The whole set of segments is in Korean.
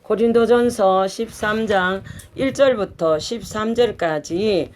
고린도전서 13장 1절부터 13절까지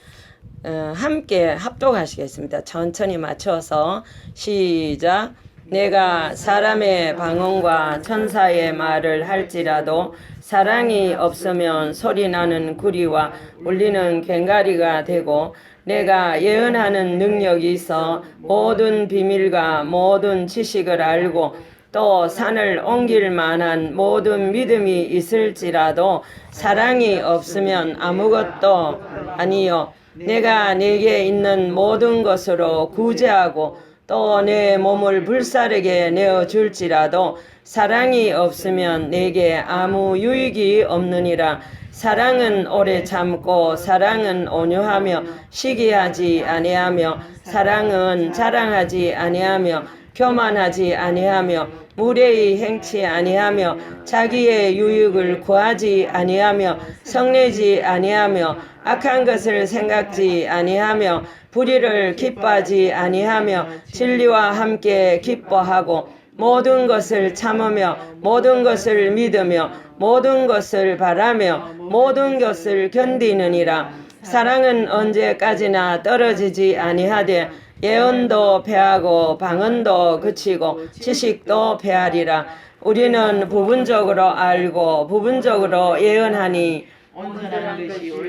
함께 합독하시겠습니다. 천천히 맞춰서 시작. 내가 사람의 방언과 천사의 말을 할지라도 사랑이 없으면 소리나는 구리와 울리는 꽹과리가 되고, 내가 예언하는 능력이 있어 모든 비밀과 모든 지식을 알고 또 산을 옮길 만한 모든 믿음이 있을지라도 사랑이 없으면 아무것도 아니요. 내가 내게 있는 모든 것으로 구제하고 또 내 몸을 불사르게 내어줄지라도 사랑이 없으면 내게 아무 유익이 없느니라. 사랑은 오래 참고 사랑은 온유하며 시기하지 아니하며 사랑은 자랑하지 아니하며 교만하지 아니하며 무례히 행치 아니하며 자기의 유익을 구하지 아니하며 성내지 아니하며 악한 것을 생각지 아니하며 불의를 기뻐하지 아니하며 진리와 함께 기뻐하고 모든 것을 참으며 모든 것을 믿으며 모든 것을 바라며 모든 것을 견디느니라. 사랑은 언제까지나 떨어지지 아니하되 예언도 패하고 방언도 그치고 지식도 패하리라. 우리는 부분적으로 알고 부분적으로 예언하니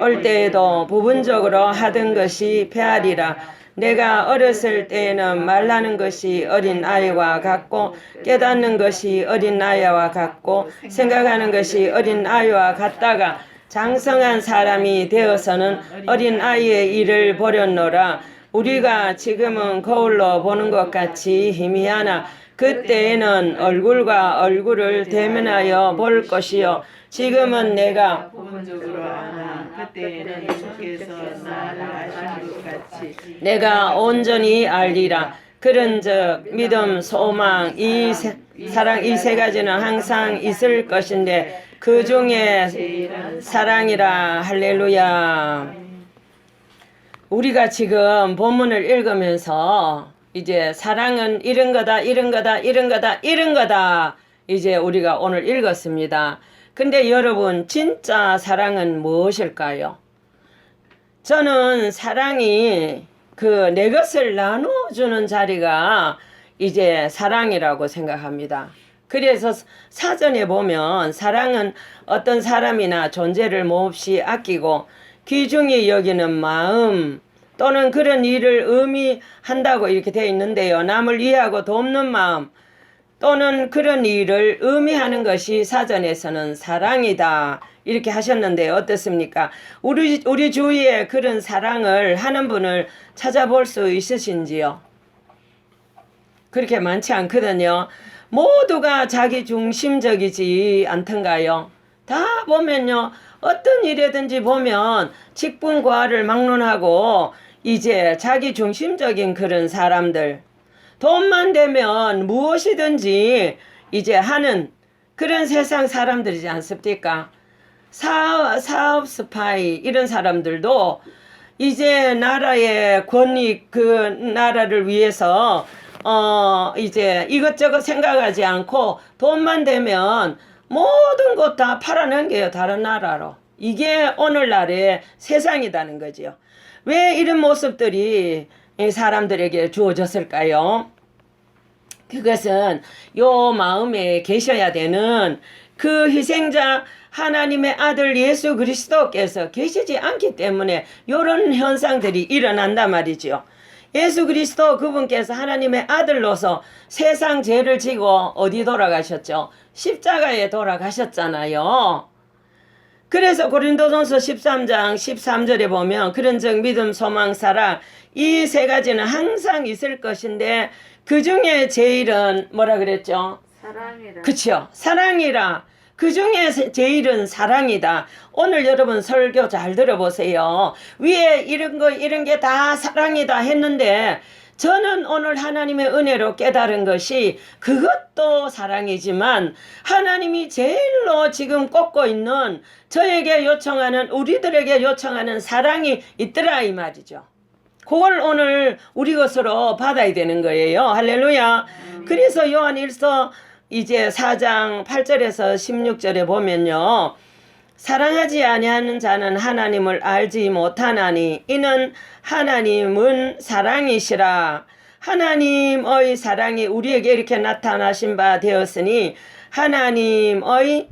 올 때에도 부분적으로 하던 것이 패하리라. 내가 어렸을 때에는 말하는 것이 어린 아이와 같고 깨닫는 것이 어린 아이와 같고 생각하는 것이 어린 아이와 같다가 장성한 사람이 되어서는 어린 아이의 일을 보렸노라. 우리가 지금은 거울로 보는 것 같이 희미하나 그때에는 얼굴과 얼굴을 대면하여 볼 것이요. 지금은 내가 부분적으로 아나 그때에는 주께서 나를 아신 것 같이 내가 온전히 알리라. 그런즉 믿음, 소망, 사랑 이 세 가지는 항상 있을 것인데 그 중에 사랑이라. 할렐루야. 우리가 지금 본문을 읽으면서 이제 사랑은 이런 거다 이런 거다 이런 거다 이런 거다 이제 우리가 오늘 읽었습니다. 근데 여러분, 진짜 사랑은 무엇일까요? 저는 사랑이 내 것을 나눠주는 자리가 이제 사랑이라고 생각합니다. 그래서 사전에 보면 사랑은 어떤 사람이나 존재를 몹시 아끼고 귀중히 여기는 마음 또는 그런 일을 의미한다고 이렇게 되어 있는데요. 남을 이해하고 돕는 마음 또는 그런 일을 의미하는 것이 사전에서는 사랑이다 이렇게 하셨는데 어떻습니까? 우리 주위에 그런 사랑을 하는 분을 찾아볼 수 있으신지요? 그렇게 많지 않거든요. 모두가 자기 중심적이지 않던가요? 다 보면요, 어떤 일이든지 보면 직분과를 막론하고 이제 자기 중심적인 그런 사람들, 돈만 되면 무엇이든지 이제 하는 그런 세상 사람들이지 않습니까? 사업 스파이 이런 사람들도 이제 나라의 권익, 그 나라를 위해서 이제 이것저것 생각하지 않고 돈만 되면 모든 것 다 팔아넘겨요. 다른 나라로. 이게 오늘날의 세상이라는 거죠. 왜 이런 모습들이 사람들에게 주어졌을까요? 그것은 요 마음에 계셔야 되는 그 희생자 하나님의 아들 예수 그리스도께서 계시지 않기 때문에 이런 현상들이 일어난단 말이죠. 예수 그리스도 그분께서 하나님의 아들로서 세상 죄를 지고 어디 돌아가셨죠? 십자가에 돌아가셨잖아요. 그래서 고린도전서 13장 13절에 보면 그런즉 믿음, 소망, 사랑 이 세 가지는 항상 있을 것인데 그 중에 제일은 뭐라 그랬죠? 사랑이라. 그쵸? 사랑이라. 그 중에 제일은 사랑이다. 오늘 여러분 설교 잘 들어보세요. 위에 이런 게 다 사랑이다 했는데 저는 오늘 하나님의 은혜로 깨달은 것이 그것도 사랑이지만 하나님이 제일로 지금 꽂고 있는 저에게 요청하는 우리들에게 요청하는 사랑이 있더라 이 말이죠. 그걸 오늘 우리 것으로 받아야 되는 거예요. 할렐루야. 그래서 요한 1서 이제 4장 8절에서 16절에 보면요. 사랑하지 아니하는 자는 하나님을 알지 못하나니 이는 하나님은 사랑이시라. 하나님의 사랑이 우리에게 이렇게 나타나신 바 되었으니 하나님의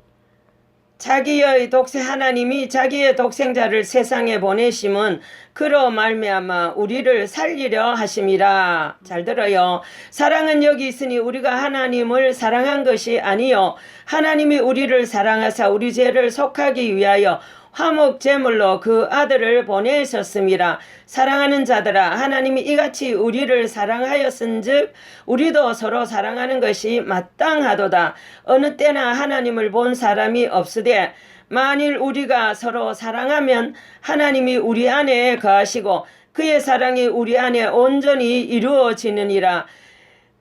하나님이 자기의 독생자를 세상에 보내심은 그로 말미암아 우리를 살리려 하심이라. 잘 들어요. 사랑은 여기 있으니 우리가 하나님을 사랑한 것이 아니요 하나님이 우리를 사랑하사 우리 죄를 속하기 위하여 화목 제물로 그 아들을 보내셨음이라. 사랑하는 자들아 하나님이 이같이 우리를 사랑하였은즉 우리도 서로 사랑하는 것이 마땅하도다. 어느 때나 하나님을 본 사람이 없으되 만일 우리가 서로 사랑하면 하나님이 우리 안에 거하시고 그의 사랑이 우리 안에 온전히 이루어지느니라.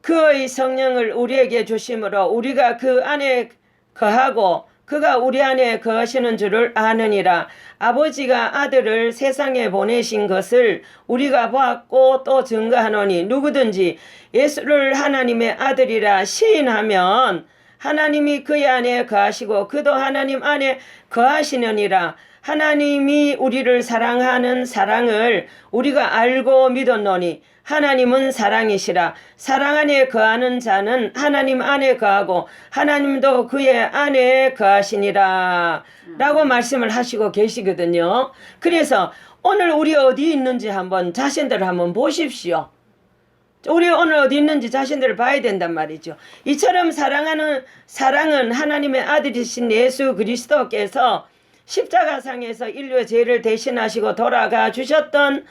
그의 성령을 우리에게 주심으로 우리가 그 안에 거하고 그가 우리 안에 거하시는 줄을 아느니라. 아버지가 아들을 세상에 보내신 것을 우리가 보았고 또 증거하노니 누구든지 예수를 하나님의 아들이라 시인하면 하나님이 그의 안에 거하시고 그도 하나님 안에 거하시느니라. 하나님이 우리를 사랑하는 사랑을 우리가 알고 믿었노니 하나님은 사랑이시라. 사랑 안에 거하는 자는 하나님 안에 거하고 하나님도 그의 안에 거하시니라 라고 말씀을 하시고 계시거든요. 그래서 오늘 우리 어디 있는지 한번 자신들을 한번 보십시오. 우리 오늘 어디 있는지 자신들을 봐야 된단 말이죠. 이처럼 사랑은 하나님의 아들이신 예수 그리스도께서 십자가상에서 인류의 죄를 대신하시고 돌아가 주셨던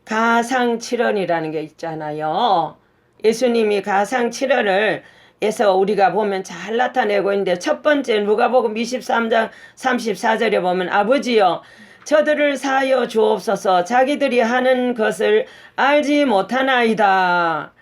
가상칠언이라는 게 있잖아요. 예수님이 가상칠언을 에서 우리가 보면 잘 나타내고 있는데 첫 번째 누가복음 23장 34절에 보면 아버지여 저들을 사하여 주옵소서 자기들이 하는 것을 알지 못하나이다.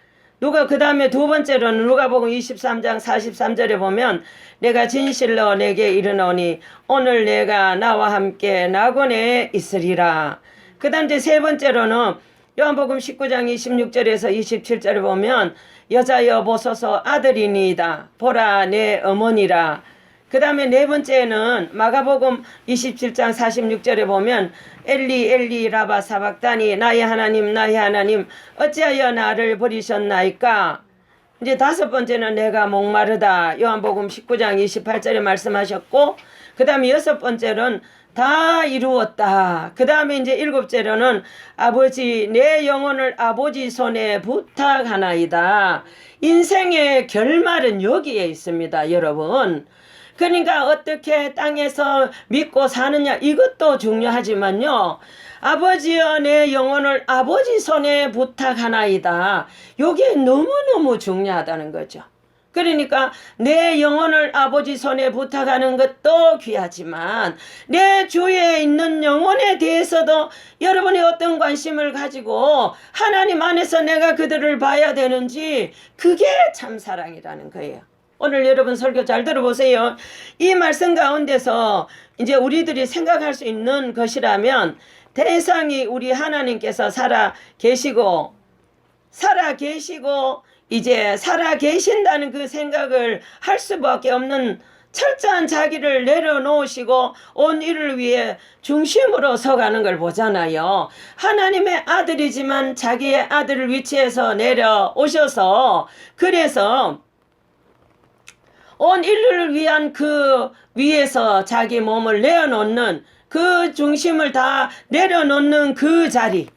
그 다음에 두 번째로는 누가복음 23장 43절에 보면 내가 진실로 내게 이르노니 오늘 내가 나와 함께 낙원에 있으리라. 그 다음 이제 세 번째로는 요한복음 19장 26절에서 27절에 보면 여자여 보소서 아들이니이다. 보라 내 어머니라. 그 다음에 네 번째는 마가복음 27장 46절에 보면 엘리 엘리 라바 사박다니 나의 하나님 어찌하여 나를 버리셨나이까. 이제 다섯 번째는 내가 목마르다. 요한복음 19장 28절에 말씀하셨고 그 다음에 여섯 번째는 다 이루었다. 그 다음에 이제 일곱째로는 아버지 내 영혼을 아버지 손에 부탁하나이다. 인생의 결말은 여기에 있습니다, 여러분. 그러니까 어떻게 땅에서 믿고 사느냐 이것도 중요하지만요. 아버지여 내 영혼을 아버지 손에 부탁하나이다. 이게 너무너무 중요하다는 거죠. 그러니까 내 영혼을 아버지 손에 부탁하는 것도 귀하지만 내 주위에 있는 영혼에 대해서도 여러분이 어떤 관심을 가지고 하나님 안에서 내가 그들을 봐야 되는지 그게 참 사랑이라는 거예요. 오늘 여러분 설교 잘 들어보세요. 이 말씀 가운데서 이제 우리들이 생각할 수 있는 것이라면 대상이 우리 하나님께서 살아 계시고 이제 살아 계신다는 그 생각을 할 수밖에 없는 철저한 자기를 내려놓으시고 온 일을 위해 중심으로 서가는 걸 보잖아요. 하나님의 아들이지만 자기의 아들을 위치해서 내려오셔서 그래서 온 인류를 위한 그 위에서 자기 몸을 내어놓는 그 중심을 다 내려놓는 그 자리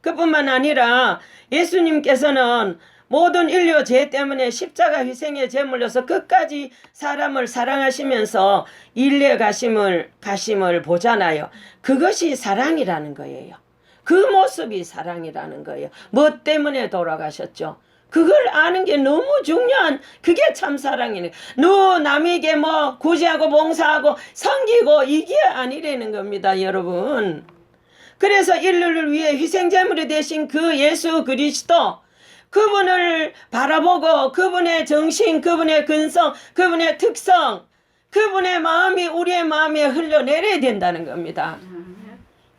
그뿐만 아니라 예수님께서는 모든 인류 죄 때문에 십자가 희생의 제물로서 끝까지 사람을 사랑하시면서 인내 가심을 보잖아요. 그것이 사랑이라는 거예요. 그 모습이 사랑이라는 거예요. 뭐 때문에 돌아가셨죠? 그걸 아는 게 너무 중요한 그게 참 사랑이네. 남에게 뭐 구제하고 봉사하고 섬기고 이게 아니라는 겁니다, 여러분. 그래서 인류를 위해 희생제물이 되신 그 예수 그리스도 그분을 바라보고 그분의 정신, 그분의 근성, 그분의 특성, 그분의 마음이 우리의 마음에 흘러내려야 된다는 겁니다.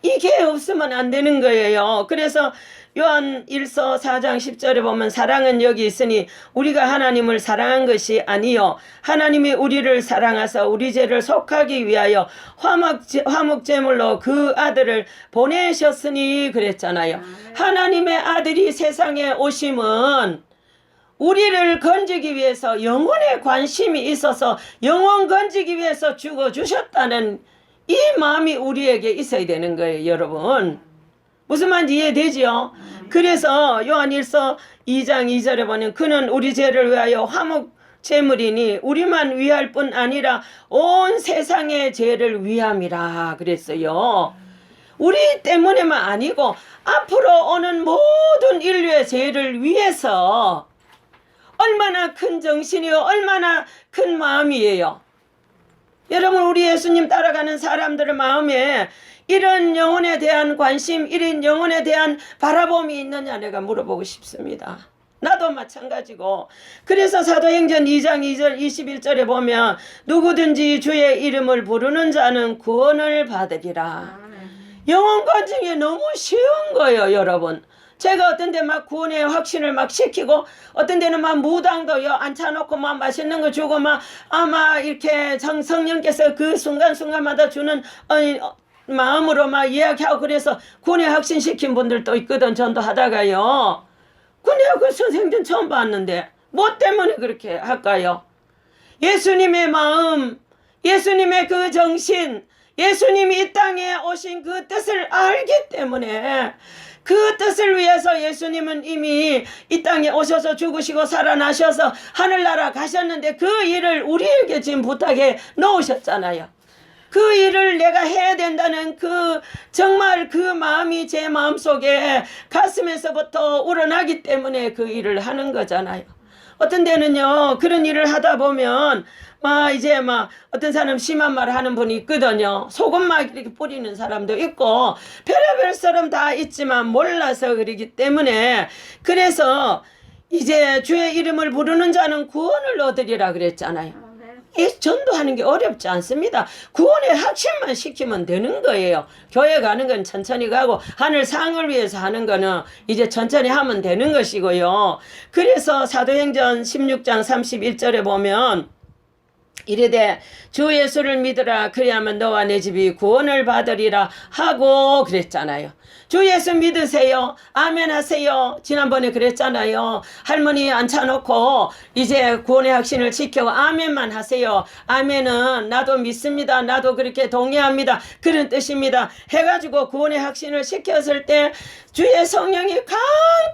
이게 없으면 안 되는 거예요. 그래서 요한 1서 4장 10절에 보면 사랑은 여기 있으니 우리가 하나님을 사랑한 것이 아니요 하나님이 우리를 사랑하사 우리 죄를 속하기 위하여 화목제물로 그 아들을 보내셨으니 그랬잖아요. 하나님의 아들이 세상에 오심은 우리를 건지기 위해서 영혼에 관심이 있어서 영혼 건지기 위해서 죽어주셨다는 이 마음이 우리에게 있어야 되는 거예요, 여러분. 무슨 말인지 이해되지요? 그래서 요한일서 2장 2절에 보면 그는 우리 죄를 위하여 화목 제물이니 우리만 위할 뿐 아니라 온 세상의 죄를 위함이라 그랬어요. 우리 때문에만 아니고 앞으로 오는 모든 인류의 죄를 위해서 얼마나 큰 정신이요 얼마나 큰 마음이에요. 여러분 우리 예수님 따라가는 사람들의 마음에 이런 영혼에 대한 관심, 이런 영혼에 대한 바라봄이 있느냐 내가 물어보고 싶습니다. 나도 마찬가지고. 그래서 사도행전 2장 2절 21절에 보면 누구든지 주의 이름을 부르는 자는 구원을 받으리라. 영혼 건증이 너무 쉬운 거예요, 여러분. 제가 어떤 데 막 구원의 확신을 막 시키고 어떤 데는 막 무당도요 앉혀놓고 막 맛있는 거 주고 막 아마 이렇게 성령께서 그 순간순간마다 주는 마음으로 막 이야기하고 그래서 구원의 확신 시킨 분들도 있거든. 전도하다가요. 근데 그 선생님 처음 봤는데 뭐 때문에 그렇게 할까요? 예수님의 마음, 예수님의 그 정신, 예수님이 이 땅에 오신 그 뜻을 알기 때문에 그 뜻을 위해서 예수님은 이미 이 땅에 오셔서 죽으시고 살아나셔서 하늘나라 가셨는데 그 일을 우리에게 지금 부탁해 놓으셨잖아요. 그 일을 내가 해야 된다는 그 정말 그 마음이 제 마음속에 가슴에서부터 우러나기 때문에 그 일을 하는 거잖아요. 어떤 데는요 그런 일을 하다 보면 이제 어떤 사람 심한 말 하는 분이 있거든요. 소금 막 이렇게 뿌리는 사람도 있고 별의별 사람 다 있지만 몰라서 그러기 때문에 그래서 이제 주의 이름을 부르는 자는 구원을 얻으리라 그랬잖아요. 이 전도하는 게 어렵지 않습니다. 구원의 확신만 시키면 되는 거예요. 교회 가는 건 천천히 가고 하늘 상을 위해서 하는 거는 이제 천천히 하면 되는 것이고요. 그래서 사도행전 16장 31절에 보면 이르되 주 예수를 믿으라 그리하면 너와 내 집이 구원을 받으리라 하고 그랬잖아요. 주 예수 믿으세요. 아멘 하세요. 지난번에 그랬잖아요. 할머니 앉혀놓고 이제 구원의 확신을 지키고 아멘만 하세요. 아멘은 나도 믿습니다. 나도 그렇게 동의합니다. 그런 뜻입니다. 해가지고 구원의 확신을 시켰을 때 주의 성령이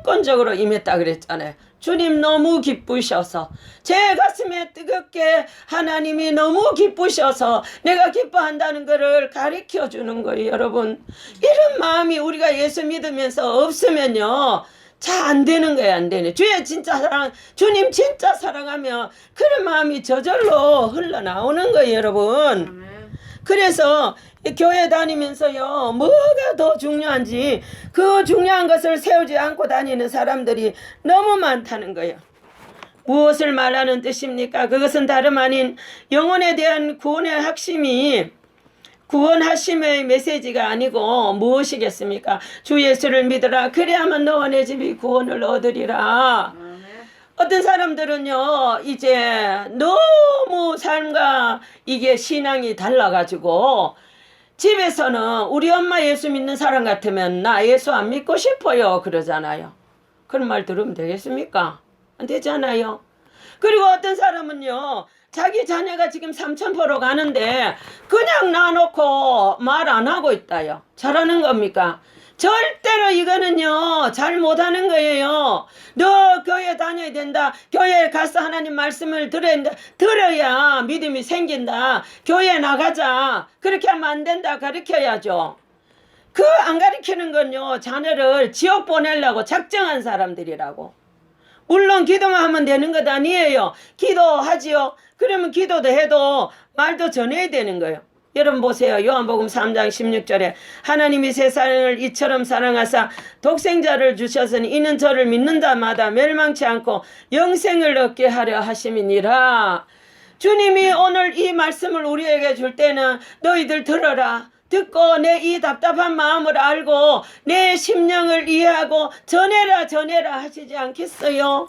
강권적으로 임했다 그랬잖아요. 주님 너무 기쁘셔서 제 가슴에 뜨겁게 하나님이 너무 기쁘셔서 내가 기뻐한다는 것을 가르쳐 주는 거예요. 여러분 이런 마음이 우리가 예수 믿으면서 없으면요 잘 안 되는 거예요. 안 되네. 주의 진짜 사랑, 주님 진짜 사랑하면 그런 마음이 저절로 흘러나오는 거예요. 여러분 그래서 교회 다니면서요 뭐가 더 중요한지 그 중요한 것을 세우지 않고 다니는 사람들이 너무 많다는 거예요. 무엇을 말하는 뜻입니까? 그것은 다름 아닌 영혼에 대한 구원의 확심이 구원하심의 메시지가 아니고 무엇이겠습니까? 주 예수를 믿으라 그래야만 너와 내 집이 구원을 얻으리라. 어떤 사람들은요 이제 너무 삶과 이게 신앙이 달라가지고 집에서는 우리 엄마 예수 믿는 사람 같으면 나 예수 안 믿고 싶어요 그러잖아요. 그런 말 들으면 되겠습니까? 안 되잖아요. 그리고 어떤 사람은요 자기 자녀가 지금 삼천포로 가는데 그냥 놔놓고 말 안 하고 있다요. 잘하는 겁니까? 절대로 이거는요 잘 못하는 거예요. 너 교회 다녀야 된다. 교회에 가서 하나님 말씀을 들어야 믿음이 생긴다. 교회 나가자. 그렇게 하면 안 된다. 가르쳐야죠. 그 안 가르치는 건요 자녀를 지옥 보내려고 작정한 사람들이라고. 물론 기도만 하면 되는 것 아니에요. 기도하지요. 그러면 기도도 해도 말도 전해야 되는 거예요. 여러분 보세요. 요한복음 3장 16절에 하나님이 세상을 이처럼 사랑하사 독생자를 주셨으니 이는 저를 믿는 자마다 멸망치 않고 영생을 얻게 하려 하심이니라. 주님이 오늘 이 말씀을 우리에게 줄 때는 너희들 들어라. 듣고 내 이 답답한 마음을 알고 내 심령을 이해하고 전해라 하시지 않겠어요?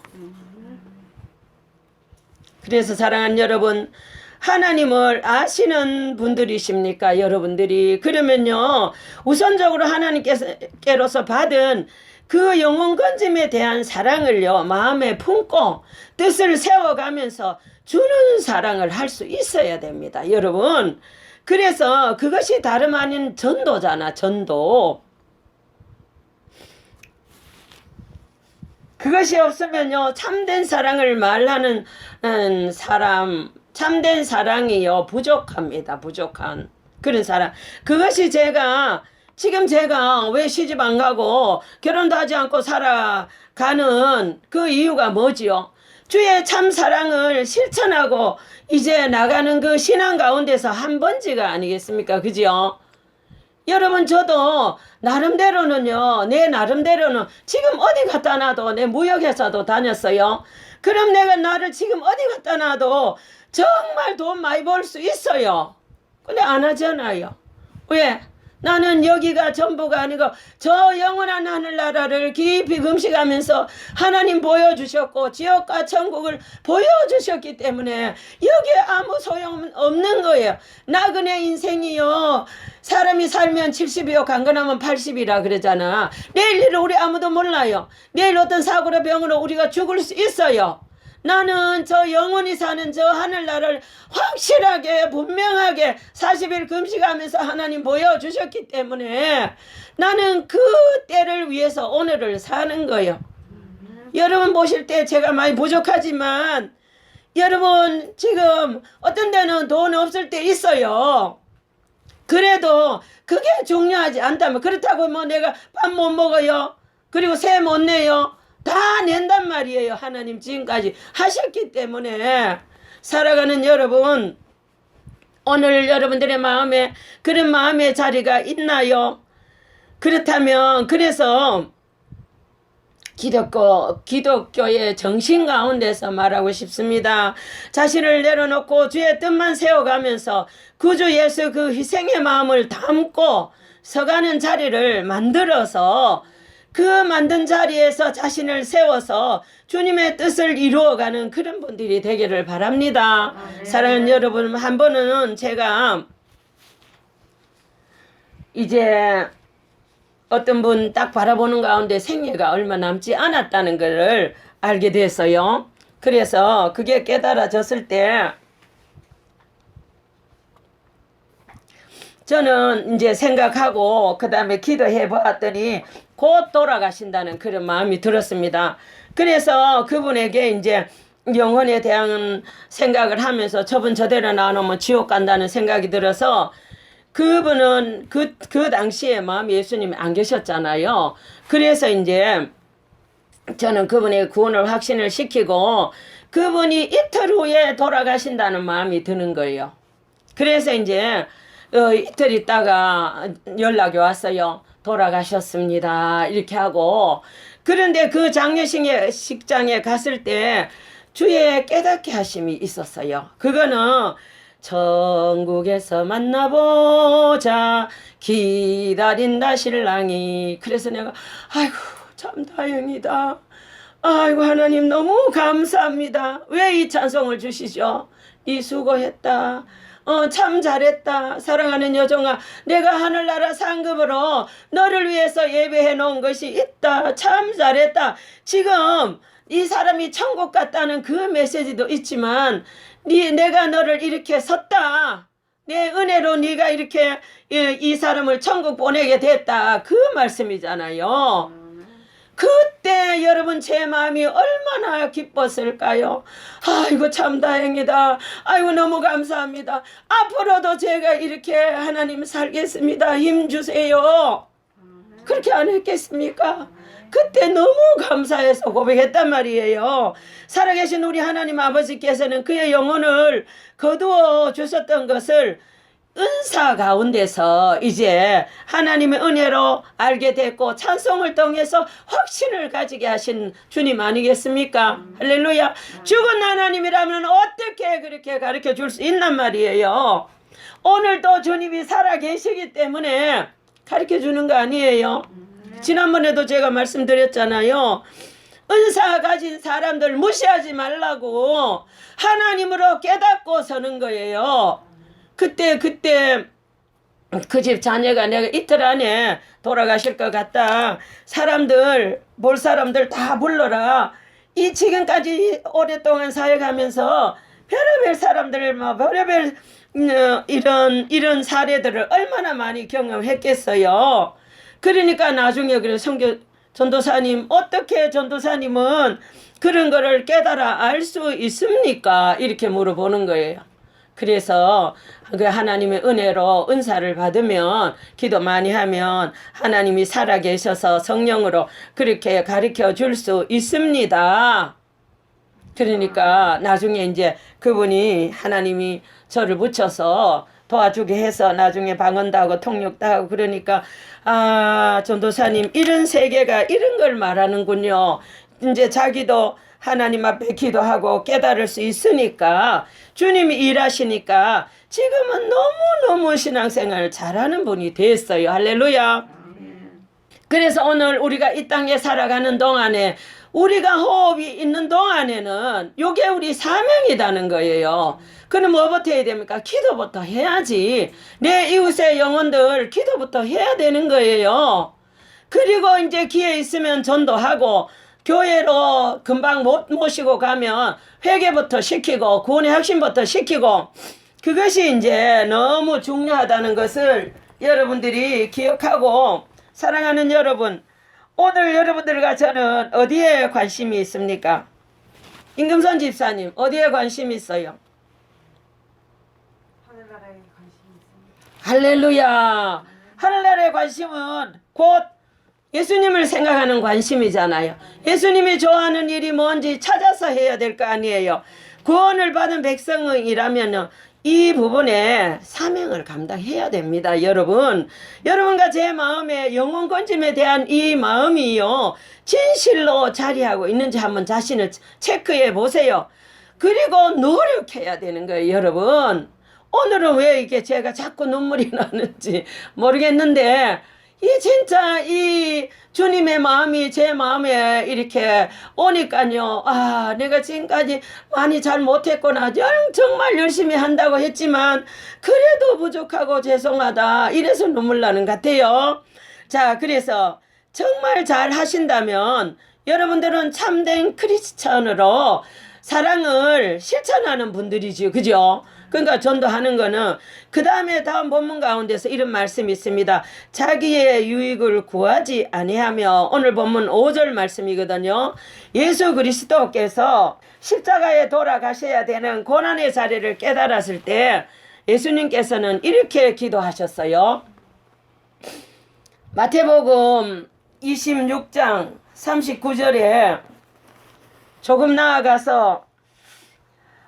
그래서 사랑하는 여러분, 하나님을 아시는 분들이십니까? 여러분들이. 그러면요, 우선적으로 하나님께로서 받은 그 영혼 건짐에 대한 사랑을요, 마음에 품고 뜻을 세워가면서 주는 사랑을 할 수 있어야 됩니다. 여러분. 그래서 그것이 다름 아닌 전도잖아, 전도. 그것이 없으면요, 참된 사랑을 말하는 사람, 참된 사랑이요, 부족합니다. 부족한 그런 사랑. 그것이 지금 제가 왜 시집 안 가고 결혼도 하지 않고 살아가는 그 이유가 뭐지요? 주의 참 사랑을 실천하고 이제 나가는 그 신앙 가운데서 한 번지가 아니겠습니까? 그죠? 여러분, 저도 나름대로는요, 내 나름대로는 지금 어디 갖다 놔도 내 무역회사도 다녔어요. 그럼 내가 나를 지금 어디 갖다 놔도 정말 돈 많이 벌 수 있어요. 근데 안 하잖아요. 왜? 나는 여기가 전부가 아니고 저 영원한 하늘나라를 깊이 금식하면서 하나님 보여주셨고 지옥과 천국을 보여주셨기 때문에 여기에 아무 소용없는 거예요. 나그네 인생이요, 사람이 살면 70이요 강건하면 80이라 그러잖아. 내일 일을 우리 아무도 몰라요. 내일 어떤 사고로 병으로 우리가 죽을 수 있어요. 나는 저 영원히 사는 저 하늘나라를 확실하게 분명하게 40일 금식하면서 하나님 보여주셨기 때문에 나는 그 때를 위해서 오늘을 사는 거예요. 여러분 보실 때 제가 많이 부족하지만 여러분 지금 어떤 데는 돈 없을 때 있어요. 그래도 그게 중요하지 않다면, 그렇다고 뭐 내가 밥 못 먹어요, 그리고 세 못 내요, 다 낸단 말이에요. 하나님 지금까지 하셨기 때문에. 살아가는 여러분, 오늘 여러분들의 마음에 그런 마음의 자리가 있나요? 그렇다면, 그래서 기독교의 정신 가운데서 말하고 싶습니다. 자신을 내려놓고 주의 뜻만 세워가면서 구주 예수 그 희생의 마음을 담고 서가는 자리를 만들어서 그 만든 자리에서 자신을 세워서 주님의 뜻을 이루어가는 그런 분들이 되기를 바랍니다. 사랑하는 여러분, 한 번은 제가 이제 어떤 분 딱 바라보는 가운데 생애가 얼마 남지 않았다는 것을 알게 됐어요. 그래서 그게 깨달아졌을 때 저는 이제 생각하고 그 다음에 기도해 보았더니 곧 돌아가신다는 그런 마음이 들었습니다. 그래서 그분에게 이제 영혼에 대한 생각을 하면서 저분 저대로 나오면 지옥 간다는 생각이 들어서, 그분은 그 당시에 마음이 예수님이 안 계셨잖아요. 그래서 이제 저는 그분의 구원을 확신을 시키고 그분이 이틀 후에 돌아가신다는 마음이 드는 거예요. 그래서 이제 이틀 있다가 연락이 왔어요. 돌아가셨습니다. 이렇게 하고. 그런데 그 장례식장에 갔을 때 주의 깨닫게 하심이 있었어요. 그거는 천국에서 만나보자 기다린다 신랑이. 그래서 내가 아이고 참 다행이다. 아이고 하나님 너무 감사합니다. 왜 이 찬송을 주시죠? 네 수고했다. 참 잘했다. 사랑하는 여종아, 내가 하늘나라 상급으로 너를 위해서 예배해 놓은 것이 있다. 참 잘했다. 지금 이 사람이 천국 갔다는 그 메시지도 있지만 내가 너를 이렇게 섰다. 내 은혜로 네가 이렇게 이 사람을 천국 보내게 됐다. 그 말씀이잖아요. 그때 여러분 제 마음이 얼마나 기뻤을까요? 아이고 참 다행이다. 아이고 너무 감사합니다. 앞으로도 제가 이렇게 하나님 살겠습니다. 힘 주세요. 그렇게 안 했겠습니까? 그때 너무 감사해서 고백했단 말이에요. 살아계신 우리 하나님 아버지께서는 그의 영혼을 거두어 주셨던 것을 은사 가운데서 이제 하나님의 은혜로 알게 됐고 찬송을 통해서 확신을 가지게 하신 주님 아니겠습니까? 할렐루야. 죽은 하나님이라면 어떻게 그렇게 가르쳐 줄 수 있단 말이에요. 오늘도 주님이 살아 계시기 때문에 가르쳐 주는 거 아니에요. 지난번에도 제가 말씀드렸잖아요. 은사 가진 사람들 무시하지 말라고 하나님으로 깨닫고 서는 거예요. 그때 그 집 자녀가 내가 이틀 안에 돌아가실 것 같다. 볼 사람들 다 불러라. 이 지금까지 오랫동안 사역하면서 별의별 사람들 별의별 이런 사례들을 얼마나 많이 경험했겠어요. 그러니까 나중에 그래 전도사님 어떻게 전도사님은 그런 거를 깨달아 알 수 있습니까? 이렇게 물어보는 거예요. 그래서 그 하나님의 은혜로 은사를 받으면 기도 많이 하면 하나님이 살아계셔서 성령으로 그렇게 가르쳐 줄 수 있습니다. 그러니까 나중에 이제 그분이 하나님이 저를 붙여서 도와주게 해서 나중에 방언도 하고 통역도 하고 그러니까 전도사님 이런 세계가 이런 걸 말하는군요. 이제 자기도 하나님 앞에 기도하고 깨달을 수 있으니까 주님이 일하시니까 지금은 너무너무 신앙생활을 잘하는 분이 됐어요. 할렐루야. 그래서 오늘 우리가 이 땅에 살아가는 동안에 우리가 호흡이 있는 동안에는 이게 우리 사명이라는 거예요. 그럼 뭐부터 해야 됩니까? 기도부터 해야지. 내 이웃의 영혼들 기도부터 해야 되는 거예요. 그리고 이제 기회 있으면 전도하고 교회로 금방 못 모시고 가면 회개부터 시키고 구원의 확신부터 시키고 그것이 이제 너무 중요하다는 것을 여러분들이 기억하고 사랑하는 여러분 오늘 여러분들과 저는 어디에 관심이 있습니까? 임금선 집사님 어디에 관심이 있어요? 하늘나라에 관심이 있습니다. 할렐루야. 하늘나라의 관심은 곧 예수님을 생각하는 관심이잖아요. 예수님이 좋아하는 일이 뭔지 찾아서 해야 될 거 아니에요. 구원을 받은 백성이라면 이 부분에 사명을 감당해야 됩니다. 여러분과 제 마음에 영혼 건짐에 대한 이 마음이요 진실로 자리하고 있는지 한번 자신을 체크해 보세요. 그리고 노력해야 되는 거예요. 여러분 오늘은 왜 이게 제가 자꾸 눈물이 나는지 모르겠는데 진짜 이 주님의 마음이 제 마음에 이렇게 오니까요. 내가 지금까지 많이 잘 못했구나. 정말 열심히 한다고 했지만 그래도 부족하고 죄송하다. 이래서 눈물 나는 것 같아요. 자, 그래서 정말 잘 하신다면 여러분들은 참된 크리스천으로 사랑을 실천하는 분들이죠. 그죠? 그러니까 전도하는 거는 그 다음에 다음 본문 가운데서 이런 말씀이 있습니다. 자기의 유익을 구하지 아니하며 오늘 본문 5절 말씀이거든요. 예수 그리스도께서 십자가에 돌아가셔야 되는 고난의 자리를 깨달았을 때 예수님께서는 이렇게 기도하셨어요. 마태복음 26장 39절에 조금 나아가서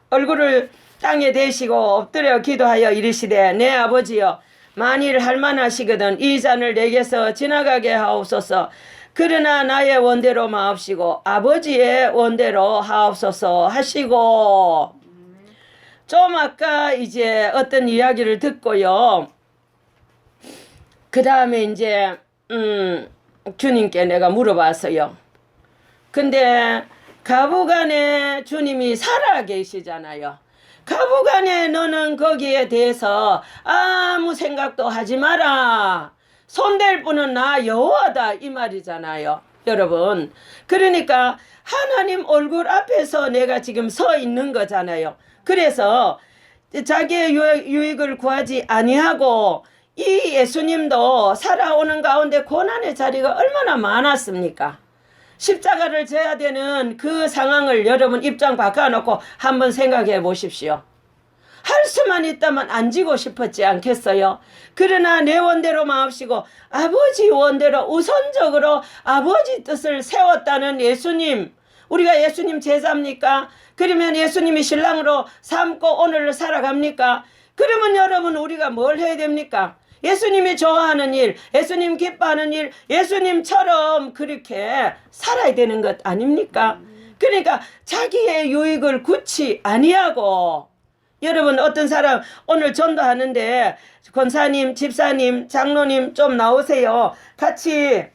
얼굴을 땅에 대시고 엎드려 기도하여 이르시되 내 아버지여 만일 할만하시거든 이 잔을 내게서 지나가게 하옵소서. 그러나 나의 원대로 마옵시고 아버지의 원대로 하옵소서 하시고 좀 아까 이제 어떤 이야기를 듣고요. 그 다음에 이제 주님께 내가 물어봤어요. 근데 가부간에 주님이 살아 계시잖아요. 가부간에 너는 거기에 대해서 아무 생각도 하지 마라. 손댈 분은 나 여호와다 이 말이잖아요. 여러분 그러니까 하나님 얼굴 앞에서 내가 지금 서 있는 거잖아요. 그래서 자기의 유익을 구하지 아니하고 이 예수님도 살아오는 가운데 고난의 자리가 얼마나 많았습니까? 십자가를 져야 되는 그 상황을 여러분 입장 바꿔놓고 한번 생각해 보십시오. 할 수만 있다면 안 지고 싶었지 않겠어요? 그러나 내 원대로 마옵시고 아버지 원대로 우선적으로 아버지 뜻을 세웠다는 예수님. 우리가 예수님 제자입니까? 그러면 예수님이 신랑으로 삼고 오늘을 살아갑니까? 그러면 여러분 우리가 뭘 해야 됩니까? 예수님이 좋아하는 일, 예수님 기뻐하는 일, 예수님처럼 그렇게 살아야 되는 것 아닙니까? 그러니까 자기의 유익을 굳이 아니하고 여러분 어떤 사람 오늘 전도하는데 권사님, 집사님, 장로님 좀 나오세요. 같이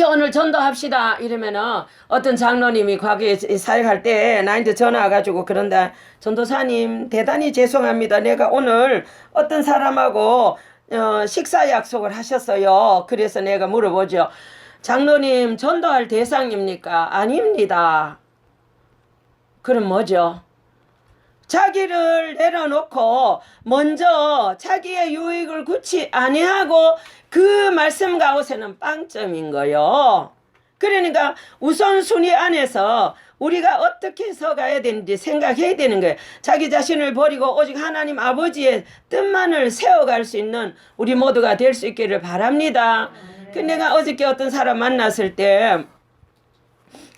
오늘 전도합시다. 이러면은 어떤 장로님이 과거에 사역할 때 나한테 전화 와가지고 그런다. 전도사님 대단히 죄송합니다. 내가 오늘 어떤 사람하고 식사 약속을 하셨어요. 그래서 내가 물어보죠. 장로님 전도할 대상입니까? 아닙니다. 그럼 뭐죠? 자기를 내려놓고 먼저 자기의 유익을 굳이 아니하고 그 말씀 가운데는 빵점인 거요. 그러니까 우선순위 안에서 우리가 어떻게 서가야 되는지 생각해야 되는 거예요. 자기 자신을 버리고 오직 하나님 아버지의 뜻만을 세워갈 수 있는 우리 모두가 될 수 있기를 바랍니다. 내가 어저께 어떤 사람 만났을 때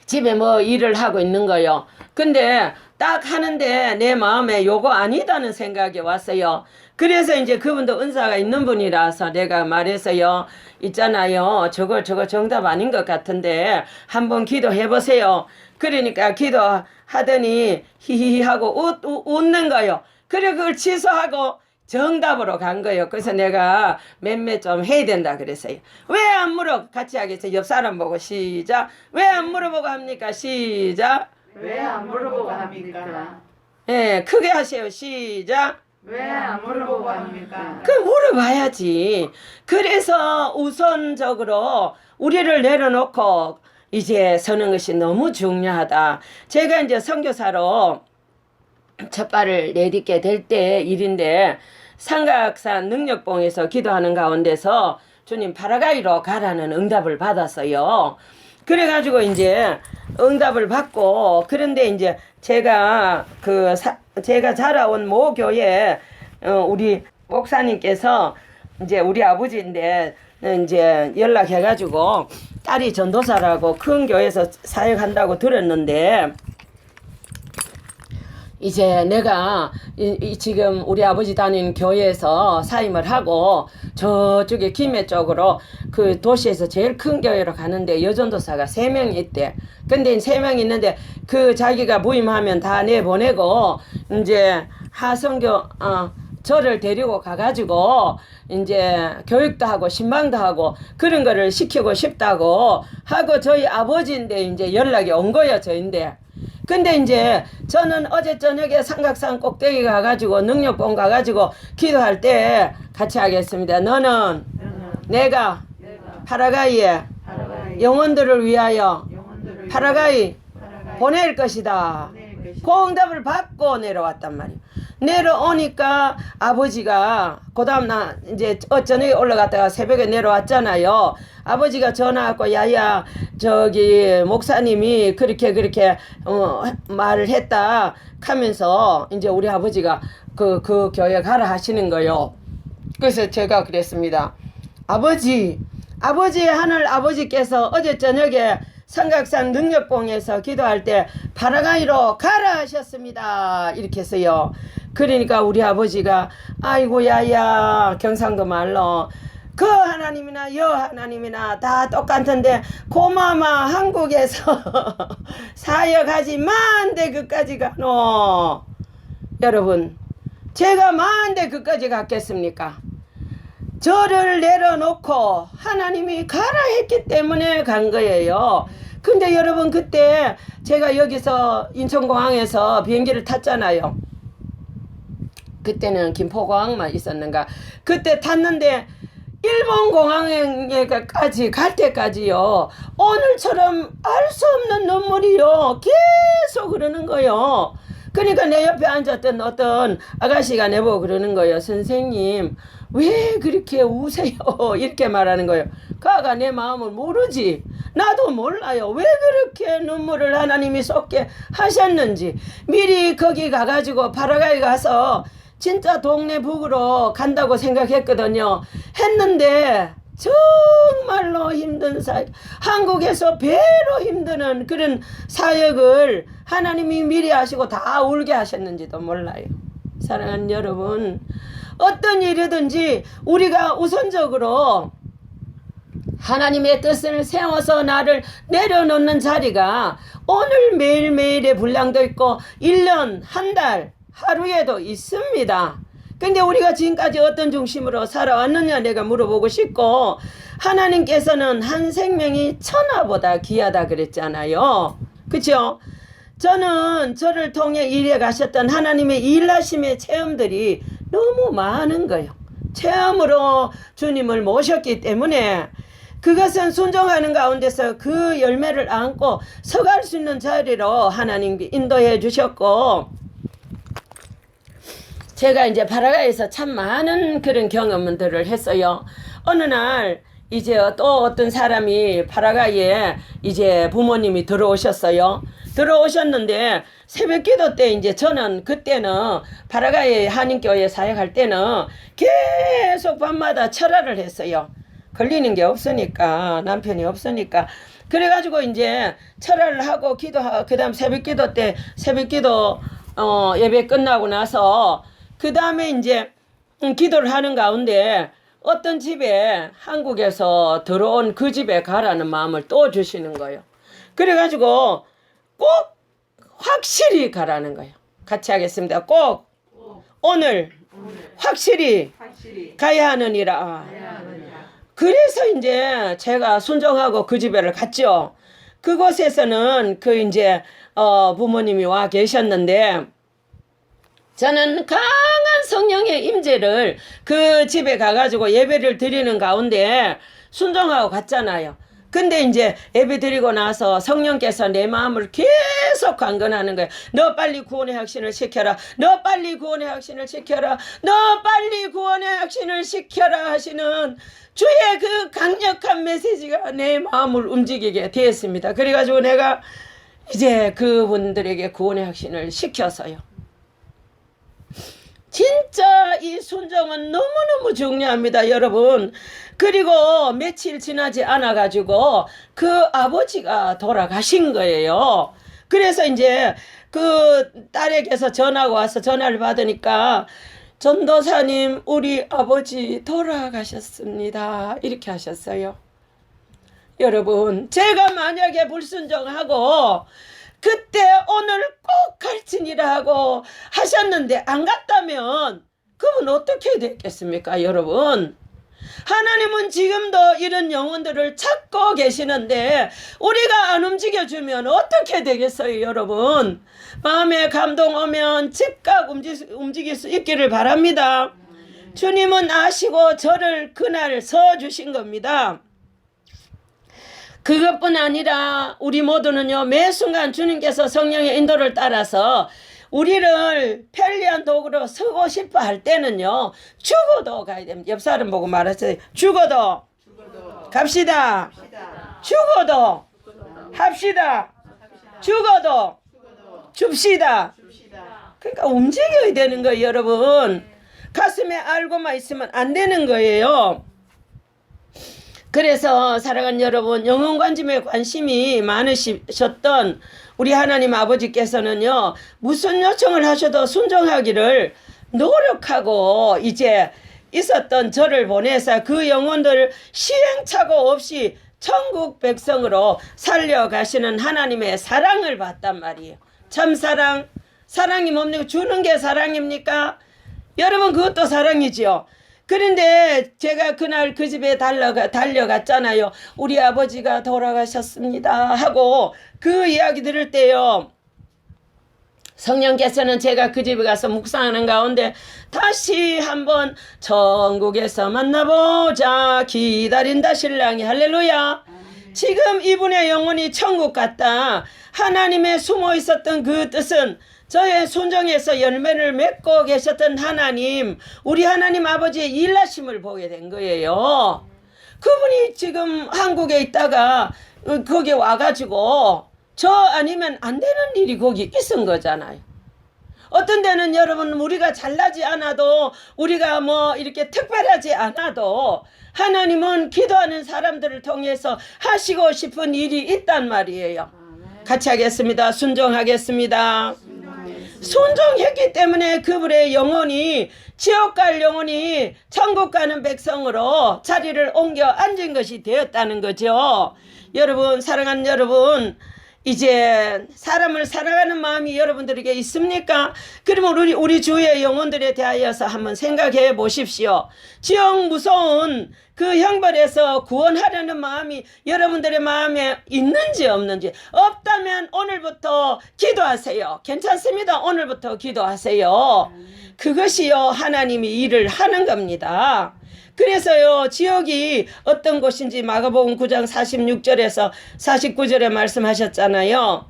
집에 뭐 일을 하고 있는 거요. 근데 딱 하는데 내 마음에 요거 아니다는 생각이 왔어요. 그래서 이제 그분도 은사가 있는 분이라서 내가 말했어요. 있잖아요. 저거 정답 아닌 것 같은데 한번 기도해 보세요. 그러니까 기도하더니 히히히 하고 웃는 거요. 그래 그걸 취소하고 정답으로 간 거예요. 그래서 내가 맴매 좀 해야 된다 그랬어요. 왜 안 물어? 같이 하겠어요. 옆 사람 보고 시작. 왜 안 물어보고 합니까? 시작. 왜 안 물어보고 합니까? 예, 크게 하세요. 시작. 왜 안 물어보고 합니까? 그 물어봐야지. 그래서 우선적으로 우리를 내려놓고 이제 서는 것이 너무 중요하다. 제가 이제 선교사로 첫 발을 내딛게 될 때 일인데 삼각산 능력봉에서 기도하는 가운데서 주님 파라과이로 가라는 응답을 받았어요. 그래가지고 이제 응답을 받고 그런데 이제 제가 제가 자라온 모 교회 우리 목사님께서 이제 우리 아버지인데 이제 연락해가지고 딸이 전도사라고 큰 교회에서 사역한다고 들었는데 이제 내가 지금 우리 아버지 다니는 교회에서 사임을 하고 저쪽에 김해 쪽으로 그 도시에서 제일 큰 교회로 가는데 여전도사가 3명이 있대. 근데 3명이 있는데 그 자기가 부임하면 다 내보내고 이제 하성교 저를 데리고 가가지고 이제 교육도 하고 신방도 하고 그런 거를 시키고 싶다고 하고 저희 아버지인데 이제 연락이 온 거예요. 저인데. 근데 이제 저는 어제 저녁에 삼각산 꼭대기 가가지고 능력봉 가가지고 기도할 때 같이 하겠습니다. 너는 내가 파라과이에 영혼들을 위하여 파라과이 보낼 것이다. 그 응답을 받고 내려왔단 말이에요. 내려오니까 아버지가 그 다음날 이제 저녁에 올라갔다가 새벽에 내려왔잖아요. 아버지가 전화하고 야야 저기 목사님이 그렇게 말을 했다 하면서 이제 우리 아버지가 그 교회 가라 하시는 거요. 그래서 제가 그랬습니다. 아버지의 하늘 아버지께서 어제 저녁에 삼각산 능력봉에서 기도할 때 파라과이로 가라 하셨습니다. 이렇게 했어요. 그러니까 우리 아버지가 아이고 야야 경상도 말로 그 하나님이나 여 하나님이나 다 똑같은데 고마마 한국에서 사역하지 만대 그까지 가노. 여러분 제가 만대 그까지 갔겠습니까? 저를 내려놓고 하나님이 가라 했기 때문에 간 거예요. 근데 여러분 그때 제가 여기서 인천공항에서 비행기를 탔잖아요. 그때는 김포공항만 있었는가. 그때 탔는데 일본 공항에까지 갈 때까지요. 오늘처럼 알 수 없는 눈물이요. 계속 그러는 거요. 그러니까 내 옆에 앉았던 어떤 아가씨가 내보고 그러는 거예요. 선생님 왜 그렇게 우세요? 이렇게 말하는 거예요. 그 아가 내 마음을 모르지. 나도 몰라요. 왜 그렇게 눈물을 하나님이 쏟게 하셨는지. 미리 거기 가가지고 파라과이 가서 진짜 동네 북으로 간다고 생각했거든요. 했는데 정말로 힘든 사역, 한국에서 배로 힘드는 그런 사역을 하나님이 미리 하시고 다 울게 하셨는지도 몰라요. 사랑하는 여러분, 어떤 일이든지 우리가 우선적으로 하나님의 뜻을 세워서 나를 내려놓는 자리가 오늘 매일매일의 분량도 있고 1년, 한 달, 하루에도 있습니다. 근데 우리가 지금까지 어떤 중심으로 살아왔느냐 내가 물어보고 싶고, 하나님께서는 한 생명이 천하보다 귀하다 그랬잖아요. 그렇죠? 저는 저를 통해 일해 가셨던 하나님의 일하심의 체험들이 너무 많은 거예요. 체험으로 주님을 모셨기 때문에 그것은 순종하는 가운데서 그 열매를 안고 서갈 수 있는 자리로 하나님께 인도해 주셨고, 제가 이제 바라가에서 참 많은 그런 경험들을 했어요. 어느 날 이제 또 어떤 사람이 바라가에 이제 부모님이 들어오셨어요. 들어오셨는데 새벽 기도 때 이제 저는 그때는 바라가에 한인교회 사역할 때는 계속 밤마다 철야를 했어요. 걸리는 게 없으니까, 남편이 없으니까. 그래가지고 이제 철야를 하고 기도하고, 그 다음 새벽 기도 때, 새벽 기도, 예배 끝나고 나서, 그 다음에 이제, 기도를 하는 가운데, 어떤 집에 한국에서 들어온 그 집에 가라는 마음을 또 주시는 거예요. 그래가지고, 꼭 확실히 가라는 거예요. 같이 하겠습니다. 꼭, 오늘, 확실히 가야 하느니라. 그래서 이제 제가 순종하고 그 집에를 갔죠. 그곳에서는 그 이제 부모님이 와 계셨는데, 저는 강한 성령의 임재를 그 집에 가가지고 예배를 드리는 가운데 순종하고 갔잖아요. 근데 이제 예배 드리고 나서 성령께서 내 마음을 계속 강건하는 거예요. 너 빨리 구원의 확신을 시켜라. 너 빨리 구원의 확신을 시켜라. 너 빨리 구원의 확신을 시켜라 하시는 주의 그 강력한 메시지가 내 마음을 움직이게 되었습니다. 그래가지고 내가 이제 그분들에게 구원의 확신을 시켜서요. 진짜 이 순종은 너무너무 중요합니다, 여러분. 그리고 며칠 지나지 않아가지고 그 아버지가 돌아가신 거예요. 그래서 이제 그 딸에게서 전화가 와서 전화를 받으니까, 전도사님, 우리 아버지 돌아가셨습니다. 이렇게 하셨어요. 여러분, 제가 만약에 불순종하고 그때 오늘 꼭 갈지니라 하고 하셨는데 안 갔다면 그분 어떻게 됐겠습니까, 여러분? 하나님은 지금도 이런 영혼들을 찾고 계시는데 우리가 안 움직여주면 어떻게 되겠어요, 여러분? 마음에 감동 오면 즉각 움직일 수 있기를 바랍니다. 주님은 아시고 저를 그날 서주신 겁니다. 그것뿐 아니라 우리 모두는요, 매 순간 주님께서 성령의 인도를 따라서 우리를 편리한 도구로 쓰고 싶어 할 때는요, 죽어도 가야 됩니다. 옆 사람 보고 말하세요. 죽어도 갑시다. 죽어도 합시다. 죽어도 줍시다. 그러니까 움직여야 되는 거예요, 여러분. 가슴에 알고만 있으면 안 되는 거예요. 그래서 사랑하는 여러분, 영혼관심에 관심이 많으셨던 우리 하나님 아버지께서는요, 무슨 요청을 하셔도 순종하기를 노력하고 이제 있었던 저를 보내서 그 영혼들을 시행착오 없이 천국 백성으로 살려가시는 하나님의 사랑을 봤단 말이에요. 참 사랑, 사랑이 뭡니까? 주는 게 사랑입니까? 여러분, 그것도 사랑이지요. 그런데 제가 그날 그 집에 달려갔잖아요. 우리 아버지가 돌아가셨습니다 하고 그 이야기 들을 때요, 성령께서는 제가 그 집에 가서 묵상하는 가운데 다시 한번 천국에서 만나보자, 기다린다 신랑이. 할렐루야. 지금 이분의 영혼이 천국 갔다. 하나님의 숨어 있었던 그 뜻은 저의 순종에서 열매를 맺고 계셨던 하나님, 우리 하나님 아버지의 일하심을 보게 된 거예요. 그분이 지금 한국에 있다가 거기 와가지고 저 아니면 안 되는 일이 거기 있은 거잖아요. 어떤 데는 여러분, 우리가 잘나지 않아도, 우리가 뭐 이렇게 특별하지 않아도 하나님은 기도하는 사람들을 통해서 하시고 싶은 일이 있단 말이에요. 같이 하겠습니다. 순종하겠습니다. 순종했기 때문에 그분의 영혼이 지옥 갈 영혼이 천국 가는 백성으로 자리를 옮겨 앉은 것이 되었다는 거죠. 여러분, 사랑하는 여러분, 이제 사람을 사랑하는 마음이 여러분들에게 있습니까? 그러면 우리 주의 영혼들에 대하여서 한번 생각해 보십시오. 지옥 무서운 그 형벌에서 구원하려는 마음이 여러분들의 마음에 있는지 없는지, 없다면 오늘부터 기도하세요. 괜찮습니다. 오늘부터 기도하세요. 그것이요 하나님이 일을 하는 겁니다. 그래서요, 지옥이 어떤 곳인지 마가복음 9장 46절에서 49절에 말씀하셨잖아요.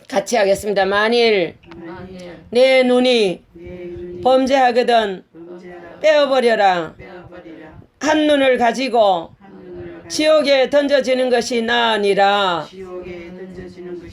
같이 하겠습니다. 만일 내 눈이 범죄하거든 빼어버려라. 한 눈을 가지고 지옥에 던져지는 것이 나으니라.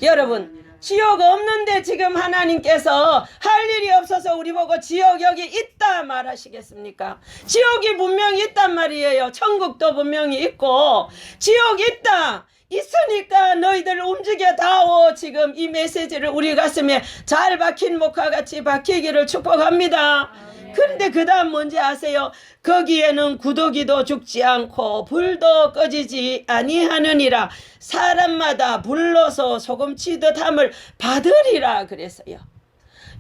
여러분, 지옥 없는데 지금 하나님께서 할 일이 없어서 우리 보고 지옥 여기 있다 말하시겠습니까? 지옥이 분명히 있단 말이에요. 천국도 분명히 있고 지옥 있다. 있으니까 너희들 움직여 다오. 지금 이 메시지를 우리 가슴에 잘 박힌 목과 같이 박히기를 축복합니다. 그런데 그 다음 뭔지 아세요? 거기에는 구더기도 죽지 않고 불도 꺼지지 아니하느니라. 사람마다 불러서 소금치듯 함을 받으리라 그랬어요.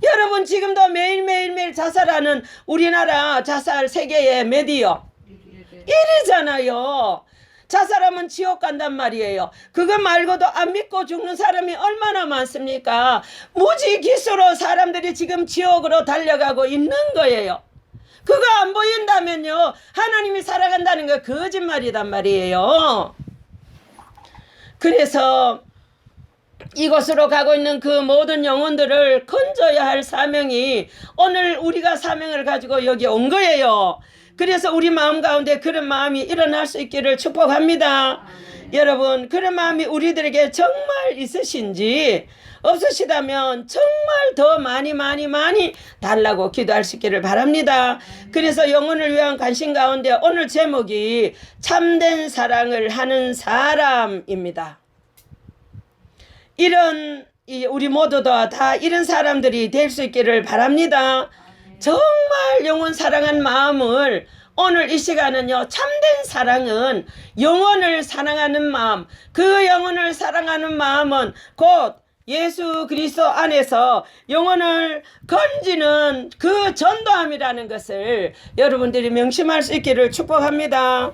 여러분, 지금도 매일매일 자살하는 우리나라 자살 세계의 메디어 1위잖아요. 자살하면 지옥 간단 말이에요. 그거 말고도 안 믿고 죽는 사람이 얼마나 많습니까? 무지기수로 사람들이 지금 지옥으로 달려가고 있는 거예요. 그거 안 보인다면요, 하나님이 살아간다는 거 거짓말이단 말이에요. 그래서 이곳으로 가고 있는 그 모든 영혼들을 건져야 할 사명이 오늘 우리가 사명을 가지고 여기 온 거예요. 그래서 우리 마음 가운데 그런 마음이 일어날 수 있기를 축복합니다. 여러분, 그런 마음이 우리들에게 정말 있으신지, 없으시다면 정말 더 많이 달라고 기도할 수 있기를 바랍니다. 그래서 영혼을 위한 관심 가운데 오늘 제목이 참된 사랑을 하는 사람입니다. 이런 우리 모두도 다 이런 사람들이 될 수 있기를 바랍니다. 정말 영혼 사랑한 마음을 오늘 이 시간은요, 참된 사랑은 영혼을 사랑하는 마음, 그 영혼을 사랑하는 마음은 곧 예수 그리스도 안에서 영혼을 건지는 그 전도함이라는 것을 여러분들이 명심할 수 있기를 축복합니다.